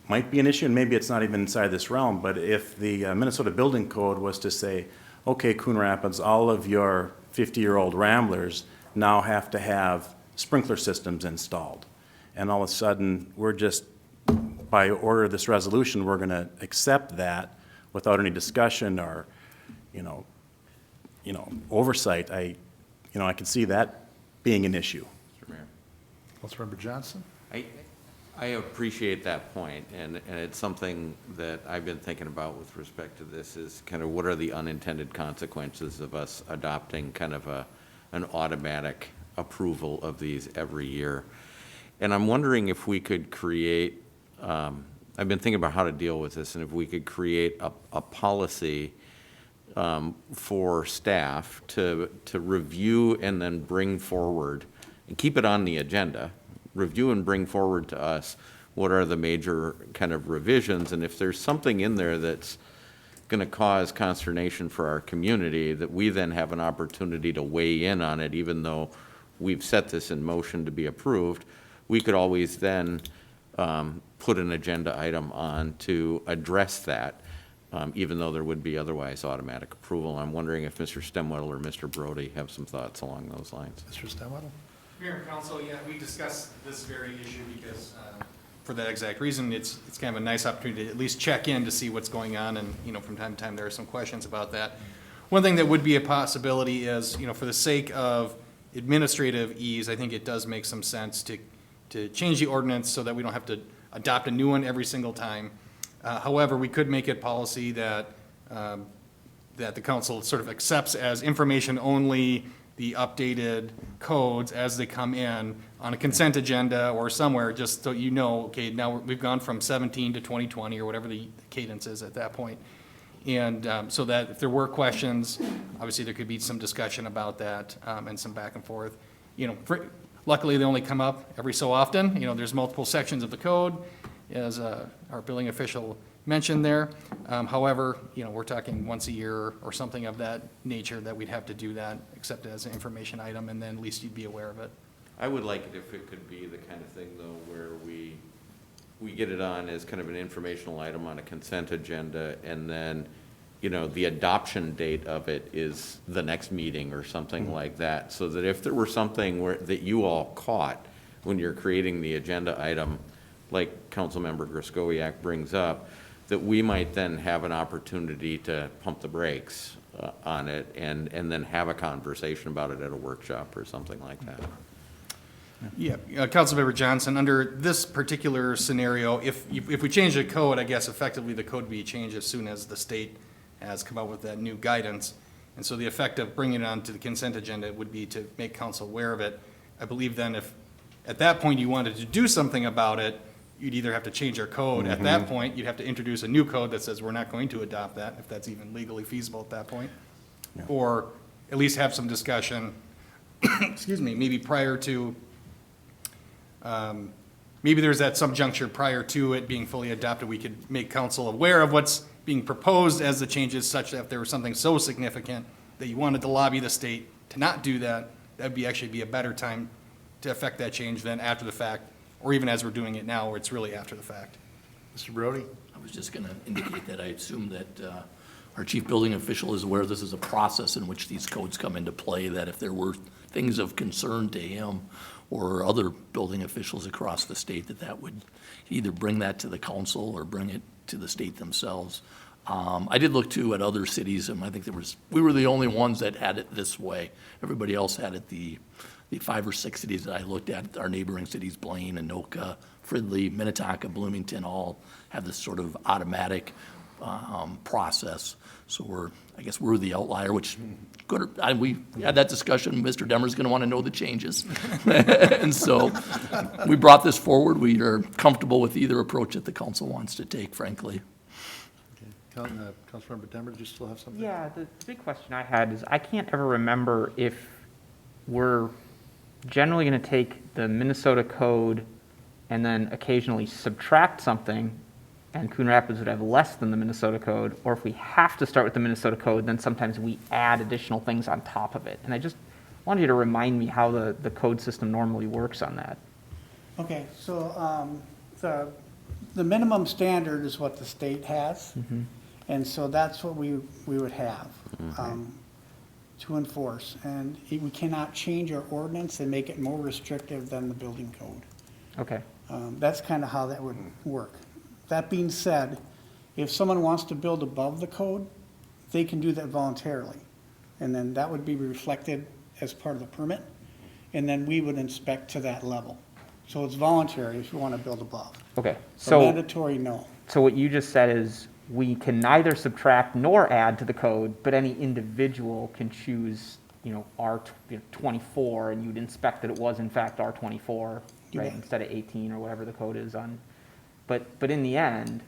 might be an issue, and maybe it's not even inside this realm, but if the Minnesota Building Code was to say, okay, Coon Rapids, all of your 50-year-old Ramblers now have to have sprinkler systems installed. And all of a sudden, we're just, by order of this resolution, we're going to accept that without any discussion or, you know, oversight. I can see that being an issue. Mr. Mayor. Councilmember Johnson? I appreciate that point, and it's something that I've been thinking about with respect to this is kind of what are the unintended consequences of us adopting kind of an automatic approval of these every year. And I'm wondering if we could create, I've been thinking about how to deal with this, and if we could create a policy for staff to review and then bring forward, and keep it on the agenda, review and bring forward to us what are the major kind of revisions, and if there's something in there that's going to cause consternation for our community, that we then have an opportunity to weigh in on it, even though we've set this in motion to be approved, we could always then put an agenda item on to address that, even though there would be otherwise automatic approval. I'm wondering if Mr. Stemwell or Mr. Brody have some thoughts along those lines. Mr. Stemwell? Mayor and Council, yeah, we discussed this very issue because, for that exact reason, it's kind of a nice opportunity to at least check in to see what's going on, and, you know, from time to time, there are some questions about that. One thing that would be a possibility is, you know, for the sake of administrative ease, I think it does make some sense to change the ordinance so that we don't have to adopt a new one every single time. However, we could make it policy that the council sort of accepts as information only the updated codes as they come in on a consent agenda or somewhere, just so you know, okay, now we've gone from 17 to 2020 or whatever the cadence is at that point. And so that if there were questions, obviously there could be some discussion about that and some back and forth. You know, luckily they only come up every so often. You know, there's multiple sections of the code, as our building official mentioned there. However, you know, we're talking once a year or something of that nature that we'd have to do that, except as an information item, and then at least you'd be aware of it. I would like it if it could be the kind of thing, though, where we get it on as kind of an informational item on a consent agenda, and then, you know, the adoption date of it is the next meeting or something like that, so that if there were something that you all caught when you're creating the agenda item, like Councilmember Griskowiak brings up, that we might then have an opportunity to pump the brakes on it and then have a conversation about it at a workshop or something like that. Yeah, Councilmember Johnson, under this particular scenario, if we change the code, I guess effectively the code would be changed as soon as the state has come out with that new guidance. And so the effect of bringing it onto the consent agenda would be to make council aware of it. I believe then if at that point you wanted to do something about it, you'd either have to change our code. At that point, you'd have to introduce a new code that says we're not going to adopt that, if that's even legally feasible at that point. Yeah. Or at least have some discussion, excuse me, maybe prior to, maybe there's at some juncture prior to it being fully adopted, we could make council aware of what's being proposed as the changes, such that if there was something so significant that you wanted to lobby the state to not do that, that'd be actually be a better time to affect that change than after the fact, or even as we're doing it now, where it's really after the fact. Mr. Brody? I was just gonna indicate that I assume that our chief building official is aware this is a process in which these codes come into play, that if there were things of concern to him or other building officials across the state, that would either bring that to the council or bring it to the state themselves. I did look too at other cities, and I think we were the only ones that had it this way. Everybody else had it the 5 or 6 cities that I looked at, our neighboring cities, Blaine, Anoka, Fridley, Minnetonka, Bloomington, all have this sort of automatic process. So I guess we're the outlier, which we had that discussion. Mr. Demmer's going to want to know the changes. And so we brought this forward. We are comfortable with either approach that the council wants to take, frankly. Councilmember Demmer, did you still have something? Yeah, the big question I had is I can't ever remember if we're generally going to take the Minnesota code and then occasionally subtract something, and Coon Rapids would have less than the Minnesota code, or if we have to start with the Minnesota code, then sometimes we add additional things on top of it. And I just wanted you to remind me how the code system normally works on that. Okay, so the minimum standard is what the state has, and so that's what we would have to enforce. And we cannot change our ordinance and make it more restrictive than the building code. Okay. That's kind of how that would work. That being said, if someone wants to build above the code, they can do that voluntarily. And then that would be reflected as part of the permit, and then we would inspect to that level. So it's voluntary if you want to build above. Okay. But So mandatory, no. So what you just said is we can neither subtract nor add to the code, but any individual can choose, R24, and you'd inspect that it was in fact R24, You right, bet. instead of 18 or whatever the code is on. But in the end,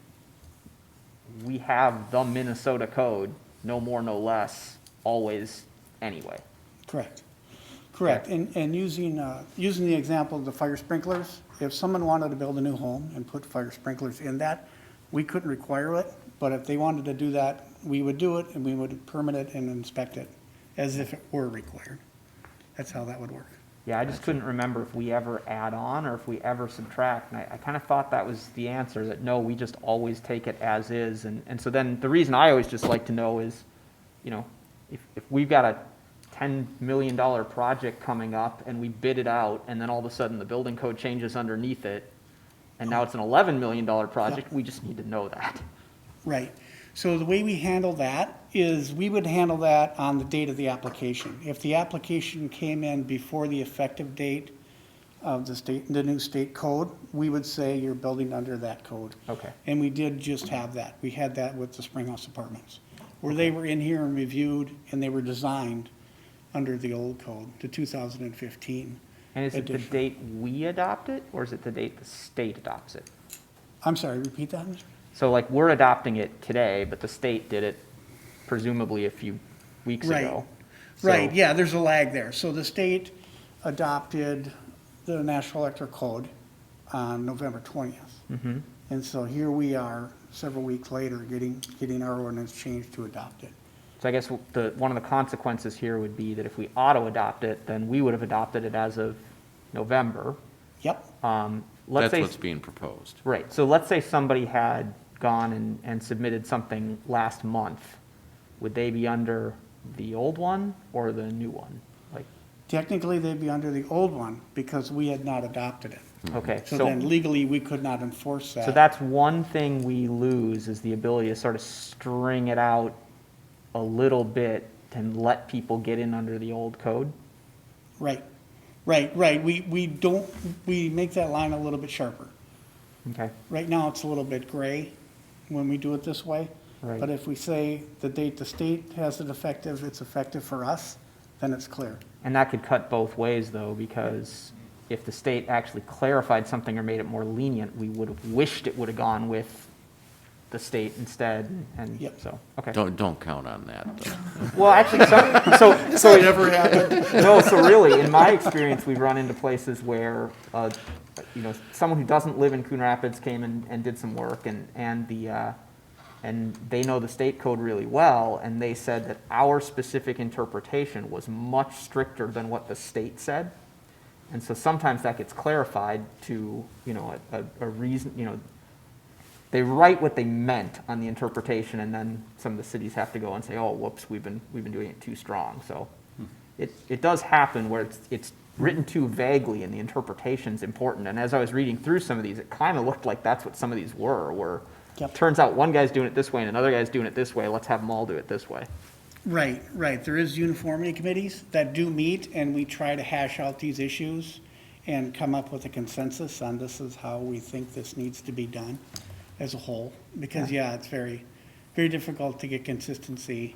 we have the Minnesota code, no more, no less, always, anyway. Correct. Correct. And using the example of the fire sprinklers, if someone wanted to build a new home and put fire sprinklers in that, we couldn't require it, but if they wanted to do that, we would do it, and we would permit it and inspect it as if it were required. That's how that would work. Yeah, I just couldn't remember if we ever add on or if we ever subtract. And I kind of thought that was the answer, that no, we just always take it as is. And so then the reason I always just like to know is, if we've got a $10 million project coming up and we bid it out and then all of a sudden the building code changes underneath it and now it's an $11 million project, we just need to know that. Right. So the way we handle that is we would handle that on the date of the application. If the application came in before the effective date of the new state code, we would say you're building under that code. Okay. And we did just have that. We had that with the Springhouse Apartments, where they were in here and reviewed, and they were designed under the old code, the 2015. And is it the edition. date we adopt it or is it the date the state adopts it? I'm sorry, repeat that, Mr.? So like we're adopting it today, but the state did it presumably a few weeks Right. ago. Right, So- yeah, there's a lag there. So the state adopted the National Electric Code on November 20th. Mhm. And so here we are, several weeks later, getting our ordinance changed to adopt it. So I guess one of the consequences here would be that if we auto-adopt it, then we would have adopted it as of November. Yep, Let's That's say, what's being proposed. right, so let's say somebody had gone and submitted something last month. Would they be under the old one or the new one? Like, technically, they'd be under the old one because we had not adopted it. okay, So then legally, we could not enforce that. so that's one thing we lose, is the ability to sort of string it out a little bit and let people get in under the old code. Right. We make that line a little bit sharper. Okay, Right now, it's a little bit gray when we do it this way. Right. But if we say the date the state has it effective, it's effective for us, then it's clear. and that could cut both ways though, because if the state actually clarified something or made it more lenient, we would have wished it would have gone with the state instead, and Yep. so, okay. Don't count on that, though. Well, actually, so It never happened. no, so really, in my experience, we've run into places where, someone who doesn't live in Coon Rapids came and did some work, and they know the state code really well, and they said that our specific interpretation was much stricter than what the state said. And so sometimes that gets clarified to, a reason, they write what they meant on the interpretation, and then some of the cities have to go and say, oh, whoops, we've been doing it too strong. So it does happen where it's written too vaguely and the interpretation's important. And as I was reading through some of these, it kind of looked like that's what some of these were Yep. turns out one guy's doing it this way and another guy's doing it this way, let's have them all do it this way. Right. There is uniformity committees that do meet, and we try to hash out these issues and come up with a consensus on this is how we think this needs to be done as a whole. Because, it's very, very difficult to get consistency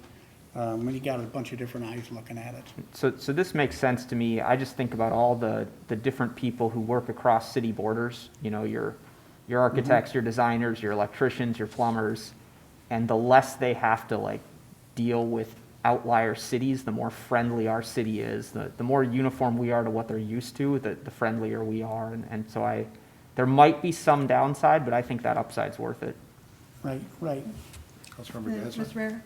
when you got a bunch of different eyes looking at it. So this makes sense to me. I just think about all the different people who work across city borders, your architects, your designers, your electricians, your plumbers. And the less they have to like deal with outlier cities, the more friendly our city is, the more uniform we are to what they're used to, the friendlier we are. And so there might be some downside, but I think that upside's worth it. Right, right. Councilmember Geisler? Mr. Mayor,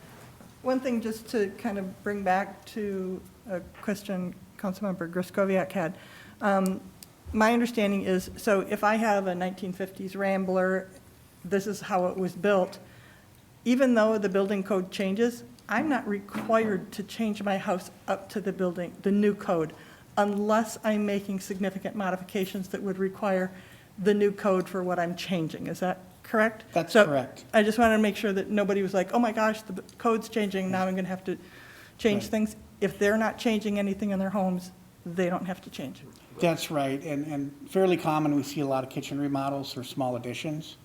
one thing just to kind of bring back to a question Councilmember Griskoviak had. My understanding is, so if I have a 1950s Rambler, this is how it was built, even though the building code changes, I'm not required to change my house up to the new code, unless I'm making significant modifications that would require the new code for what I'm changing. Is that correct? That's So correct. I just wanted to make sure that nobody was like, oh my gosh, the code's changing, now I'm going to have to change Right. things. If they're not changing anything in their homes, they don't have to change. That's right, and fairly common, we see a lot of kitchen remodels or small additions.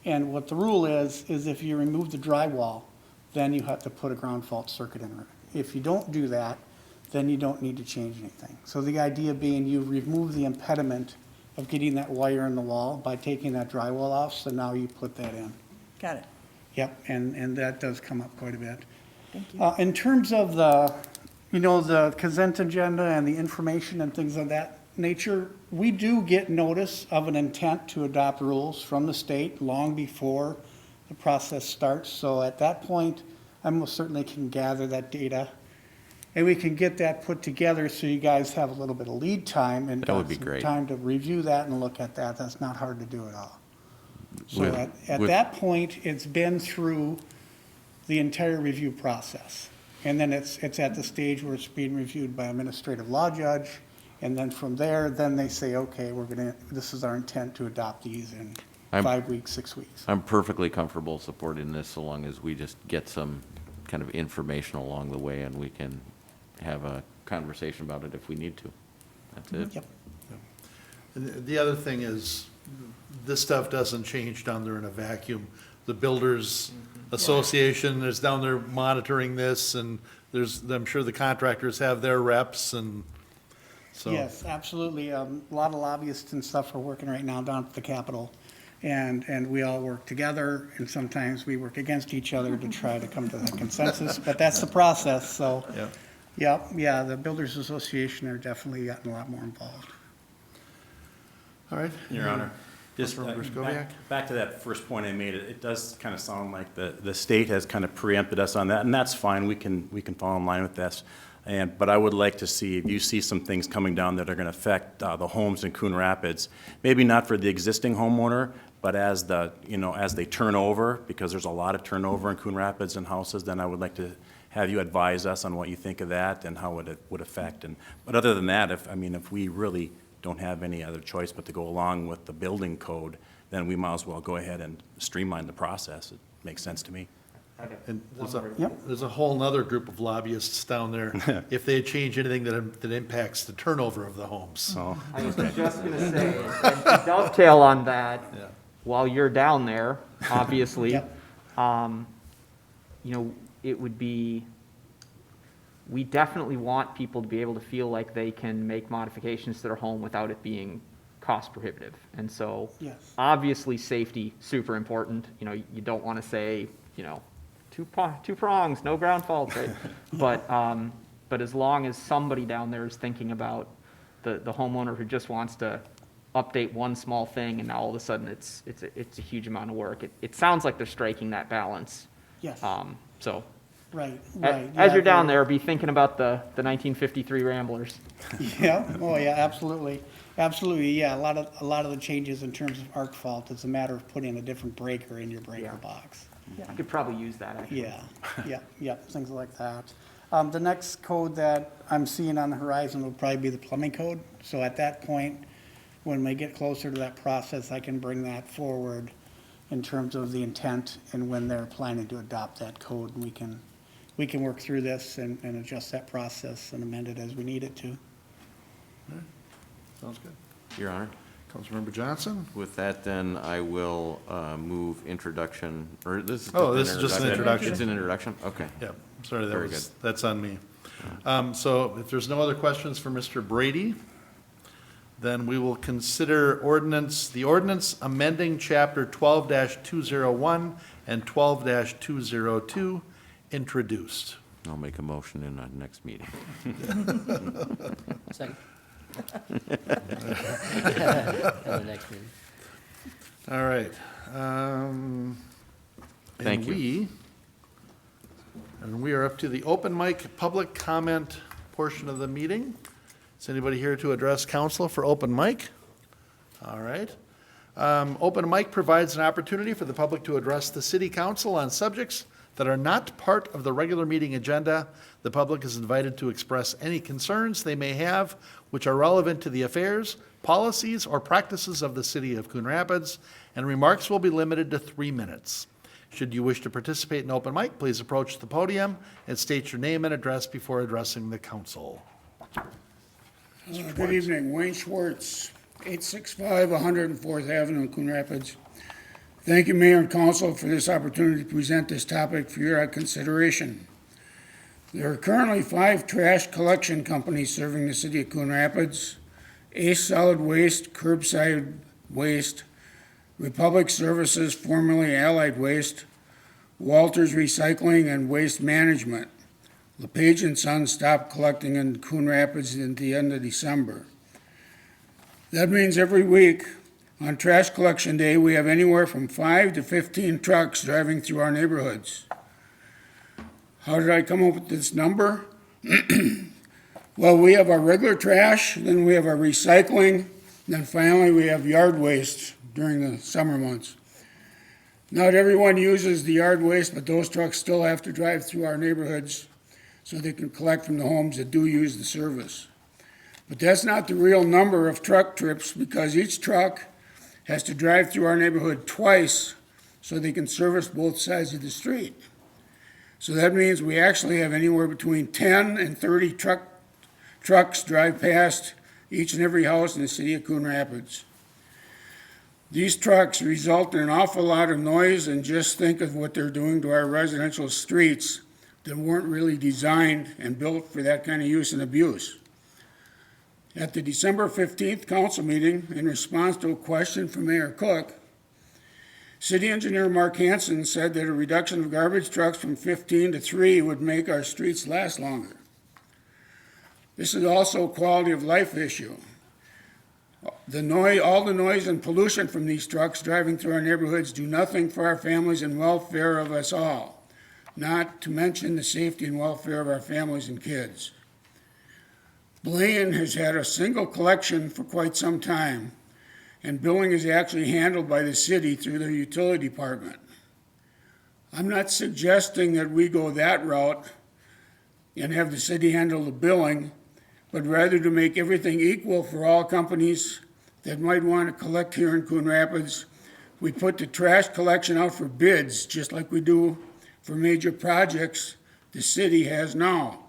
And what the rule is if you remove the drywall, then you have to put a ground fault circuit in. If you don't do that, then you don't need to change anything. So the idea being you remove the impediment of getting that wire in the wall by taking that drywall off, so now you put that in. Got it. Yep, and that does come up quite a bit. Thank you. In terms of the consent agenda and the information and things of that nature, we do get notice of an intent to adopt rules from the state long before the process starts. So at that point, I most certainly can gather that data, and we can get that put together so you guys have a little bit of lead time and That would be some great. time to review that and look at that. That's not hard to do at all. So With- at with- that point, it's been through the entire review process. And then it's at the stage where it's being reviewed by an administrative law judge. And then from there, then they say, okay, this is our intent to adopt these in I'm- 5 weeks, 6 weeks. I'm perfectly comfortable supporting this so long as we just get some kind of information along the way and we can have a conversation about it if we need to. That's it. Yep. And the other thing is, this stuff doesn't change down there in a vacuum. The Builders Association is down there monitoring this, and I'm sure the contractors have their reps, and so. Yes, absolutely. A lot of lobbyists and stuff are working right now down at the Capitol. And we all work together, and sometimes we work against each other to try to come to that consensus, but that's the process, so. Yeah. Yeah, the Builders Association are definitely gotten a lot more involved. All right. Your Honor, just Councilmember Griskoviak? back to that first point I made, it does kind of sound like the state has kind of preempted us on that, and that's fine, we can fall in line with this. But I would like to see, if you see some things coming down that are going to affect the homes in Coon Rapids, maybe not for the existing homeowner, but as they turn over, because there's a lot of turnover in Coon Rapids and houses, then I would like to have you advise us on what you think of that and how it would affect. But other than that, if we really don't have any other choice but to go along with the building code, then we might as well go ahead and streamline the process. It makes sense to me. And Yep. there's a whole nother group of lobbyists down there, if they change anything that impacts the turnover of the homes. So, I was just going to say, and to dovetail on that, Yeah. while you're down there, obviously, Yep. it would be, we definitely want people to be able to feel like they can make modifications to their home without it being cost prohibitive. And so, Yes. obviously, safety, super important. You don't want to say, two prongs, no ground faults, right? But as long as somebody down there is thinking about the homeowner who just wants to update one small thing, and now all of a sudden it's a huge amount of work. It sounds like they're striking that balance. Yes, So right. as you're down there, be thinking about the 1953 Ramblers. Yeah, oh yeah, absolutely. Absolutely, yeah, a lot of the changes in terms of arc fault, it's a matter of putting a different breaker in your breaker Yeah. box. I could probably use that, actually. Yeah, things like that. The next code that I'm seeing on the horizon will probably be the plumbing code. So at that point, when we get closer to that process, I can bring that forward in terms of the intent and when they're planning to adopt that code. And we can work through this and adjust that process and amend it as we need it to. Sounds good. Your Honor. Councilmember Johnson? With that, then, I will move introduction, or this is. Oh, this is just an introduction. It's an introduction? Okay. Yeah, sorry, Very that's on me. So if there's no other questions for Mr. Brady, Then we will consider the ordinance amending chapter 12-201 and 12-202 introduced. I'll make a motion in our next meeting. Second. The next meeting. All right. Thank you. And we are up to the open mic public comment portion of the meeting. Is anybody here to address council for open mic? All right. Open mic provides an opportunity for the public to address the city council on subjects that are not part of the regular meeting agenda. The public is invited to express any concerns they may have which are relevant to the affairs, policies, or practices of the city of Coon Rapids, and remarks will be limited to 3 minutes. Should you wish to participate in open mic, please approach the podium and state your name and address before addressing the council. Good evening, Wayne Schwartz, 865 104th Avenue in Coon Rapids. Thank you, Mayor and Council, for this opportunity to present this topic for your consideration. There are currently 5 trash collection companies serving the city of Coon Rapids: Ace Solid Waste, Curbside Waste, Republic Services, formerly Allied Waste, Walters Recycling, and Waste Management. LePage and Sons stopped collecting in Coon Rapids at the end of December. That means every week on trash collection day, we have anywhere from 5 to 15 trucks driving through our neighborhoods. How did I come up with this number? Well, we have our regular trash, then we have our recycling, then finally we have yard waste during the summer months. Not everyone uses the yard waste, but those trucks still have to drive through our neighborhoods so they can collect from the homes that do use the service. But that's not the real number of truck trips, because each truck has to drive through our neighborhood twice so they can service both sides of the street. So that means we actually have anywhere between 10 and 30 trucks drive past each and every house in the city of Coon Rapids. These trucks result in an awful lot of noise, and just think of what they're doing to our residential streets that weren't really designed and built for that kind of use and abuse. At the December 15th council meeting, in response to a question from Mayor Cook, City Engineer Mark Hansen said that a reduction of garbage trucks from 15 to 3 would make our streets last longer. This is also a quality of life issue. All the noise and pollution from these trucks driving through our neighborhoods do nothing for our families and welfare of us all, not to mention the safety and welfare of our families and kids. Blaine has had a single collection for quite some time, and billing is actually handled by the city through their utility department. I'm not suggesting that we go that route and have the city handle the billing, but rather to make everything equal for all companies that might want to collect here in Coon Rapids. We put the trash collection out for bids, just like we do for major projects the city has now.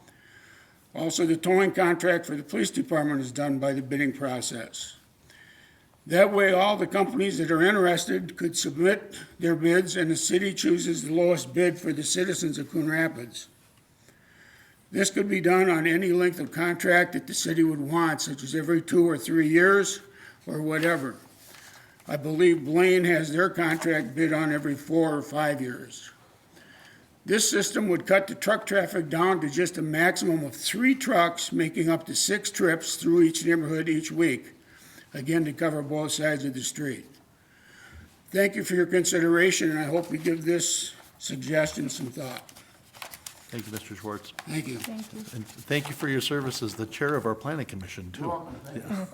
Also, the towing contract for the police department is done by the bidding process. That way, all the companies that are interested could submit their bids, and the city chooses the lowest bid for the citizens of Coon Rapids. This could be done on any length of contract that the city would want, such as every 2 or 3 years or whatever. I believe Blaine has their contract bid on every 4 or 5 years. This system would cut the truck traffic down to just a maximum of 3 trucks, making up to 6 trips through each neighborhood each week, again to cover both sides of the street. Thank you for your consideration, and I hope you give this suggestion some thought. Thank you, Mr. Schwartz. Thank you. Thank you. And thank you for your service as the chair of our planning commission, too. Yeah.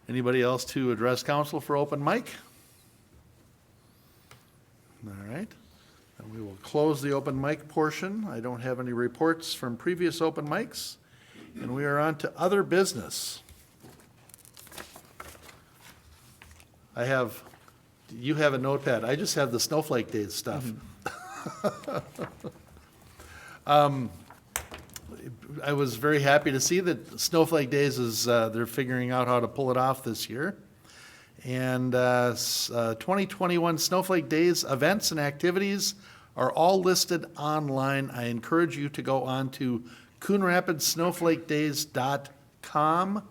Anybody else to address council for open mic? All right. And we will close the open mic portion. I don't have any reports from previous open mics. And we are on to other business. You have a notepad. I just have the Snowflake Days stuff. I was very happy to see that Snowflake Days is, they're figuring out how to pull it off this year. And 2021 Snowflake Days events and activities are all listed online. I encourage you to go on to CoonRapidsSnowflakeDays.com cooperative.com,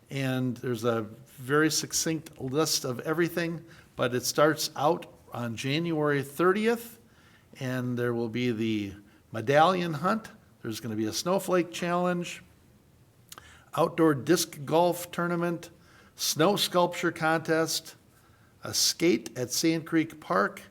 and there's a very succinct list of everything, but it starts out on January 30th, and there will be the medallion hunt. There's going to be a snowflake challenge, outdoor disc golf tournament, snow sculpture contest, a skate at Sand Creek Park.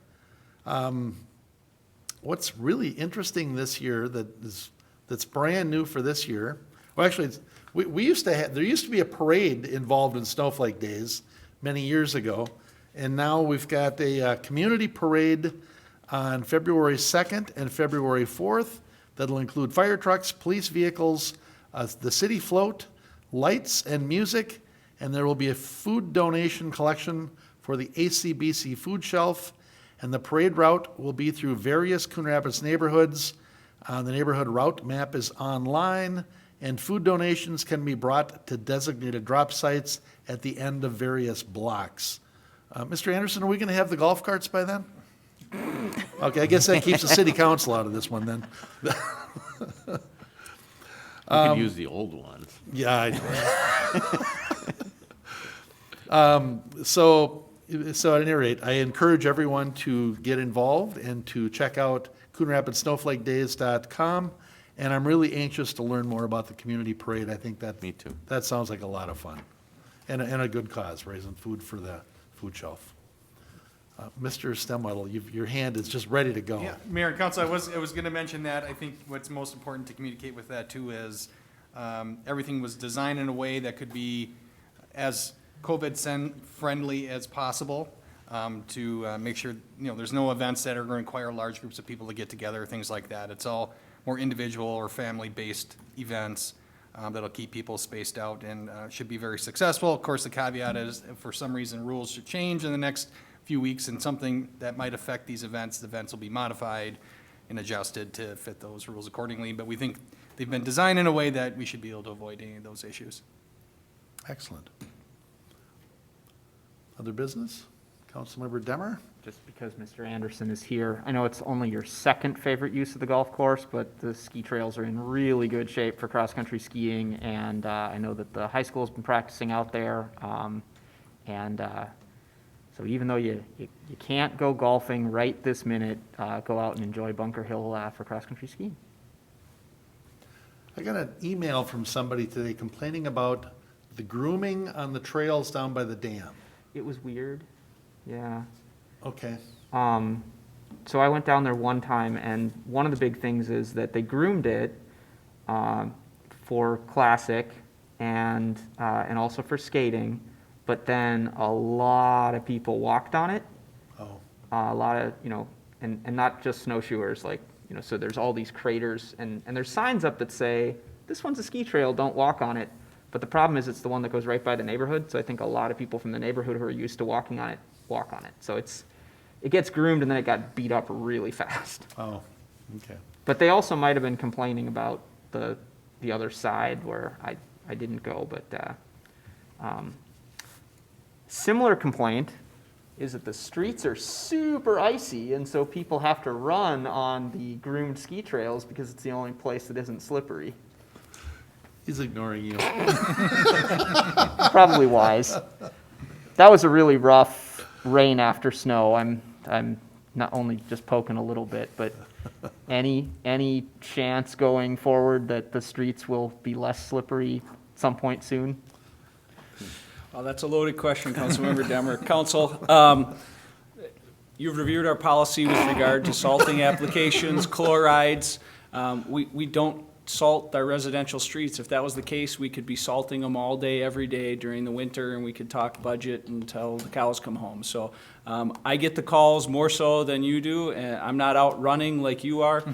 What's really interesting this year that's brand new for this year, well, actually, we used to have, there used to be a parade involved in Snowflake Days many years ago, and now we've got a community parade on February 2nd and February 4th that'll include fire trucks, police vehicles, the city float, lights and music, and there will be a food donation collection for the ACBC food shelf, and the parade route will be through various Coon Rapids neighborhoods. The neighborhood route map is online, and food donations can be brought to designated drop sites at the end of various blocks. Mr. Anderson, are we going to have the golf carts by then? Okay, I guess that keeps the city council out of this one then. You could use the old ones. Yeah, I know. So at any rate, I encourage everyone to get involved and to check out CoonRapidsSnowflakeDays.com. And I'm really anxious to learn more about the community parade. I think that Me too. that sounds like a lot of fun, and a good cause, raising food for the food shelf. Mr. Stemwedel, your hand is just ready to go. Yeah, Mayor and Council, I was going to mention that. I think what's most important to communicate with that too is everything was designed in a way that could be as COVID-friendly as possible to make sure, there's no events that are going to require large groups of people to get together, things like that. It's all more individual or family-based events that'll keep people spaced out and should be very successful. Of course, the caveat is if for some reason rules should change in the next few weeks and something that might affect these events, the events will be modified and adjusted to fit those rules accordingly. But we think they've been designed in a way that we should be able to avoid any of those issues. Excellent. Other business? Councilmember Demmer? Just because Mr. Anderson is here, I know it's only your second favorite use of the golf course, but the ski trails are in really good shape for cross-country skiing, and I know that the high school's been practicing out there, so even though you can't go golfing right this minute, go out and enjoy Bunker Hill for cross-country skiing. I got an email from somebody today complaining about the grooming on the trails down by the dam. It was weird, yeah. Okay. So I went down there one time, and one of the big things is that they groomed it for classic and also for skating, but then a lot of people walked on it. Oh. A lot of, and not just snowshoers, so there's all these craters, and there's signs up that say, this one's a ski trail, don't walk on it. But the problem is it's the one that goes right by the neighborhood, so I think a lot of people from the neighborhood who are used to walking on it, walk on it. So it gets groomed, and then it got beat up really fast. Oh, okay. But they also might have been complaining about the other side where I didn't go, but similar complaint is that the streets are super icy, and so people have to run on the groomed ski trails because it's the only place that isn't slippery. He's ignoring you. Probably wise. That was a really rough rain after snow. I'm not only just poking a little bit, but any chance going forward that the streets will be less slippery at some point soon? Well, that's a loaded question, Councilmember Demmer. Council, you've reviewed our policy with regard to salting applications, chlorides. We don't salt our residential streets. If that was the case, we could be salting them all day, every day during the winter, and we could talk budget until the cows come home. So I get the calls more so than you do, and I'm not out running like you are.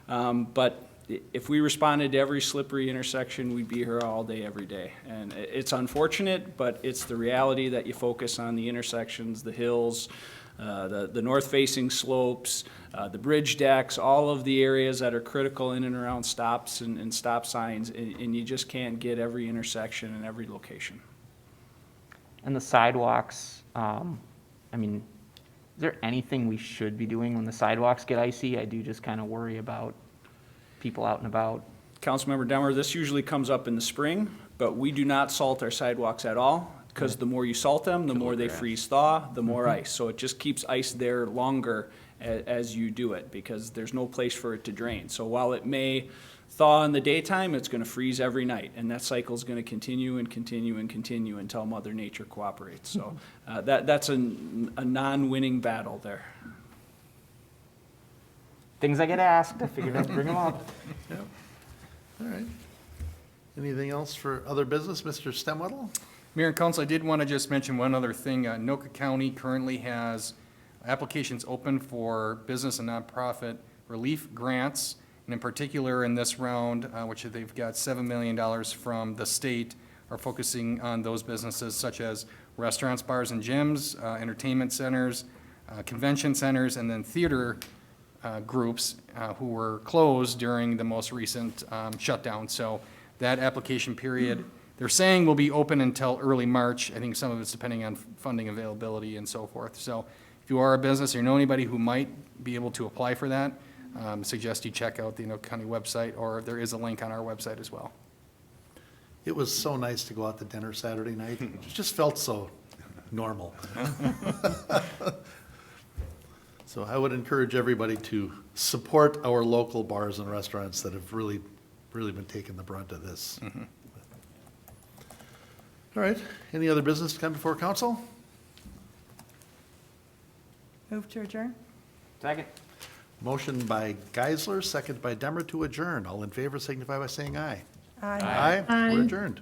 But if we responded to every slippery intersection, we'd be here all day, every day. And it's unfortunate, but it's the reality that you focus on the intersections, the hills, the north-facing slopes, the bridge decks, all of the areas that are critical in and around stops and stop signs, and you just can't get every intersection and every location. And the sidewalks, is there anything we should be doing when the sidewalks get icy? I do just kind of worry about people out and about. Councilmember Demmer, this usually comes up in the spring. But we do not salt our sidewalks at all, because the more you salt them, the more they freeze thaw, the more ice. So it just keeps ice there longer as you do it, because there's no place for it to drain. So while it may thaw in the daytime, it's gonna freeze every night, and that cycle's gonna continue and continue and continue until Mother Nature cooperates. So that's a non-winning battle there. Things I get asked, I figured I'd bring them up. All right. Anything else for other business, Mr. Stemwedel? Mayor and council, I did want to just mention one other thing. Anoka County currently has applications open for business and nonprofit relief grants. And in particular, in this round, which they've got $7 million from the state, are focusing on those businesses such as restaurants, bars and gyms, entertainment centers, convention centers, and then theater groups who were closed during the most recent shutdown. So that application period, they're saying will be open until early March. I think some of it's depending on funding availability and so forth. So if you are a business or you know anybody who might be able to apply for that, suggest you check out the Anoka County website, or there is a link on our website as well. It was so nice to go out to dinner Saturday night. It just felt so normal. So I would encourage everybody to support our local bars and restaurants that have really been taking the brunt of this. All right, any other business to come before council? Move to adjourn? Second. Motion by Geisler, second by Demmer to adjourn. All in favor signify by saying aye. Aye. Aye. We're adjourned.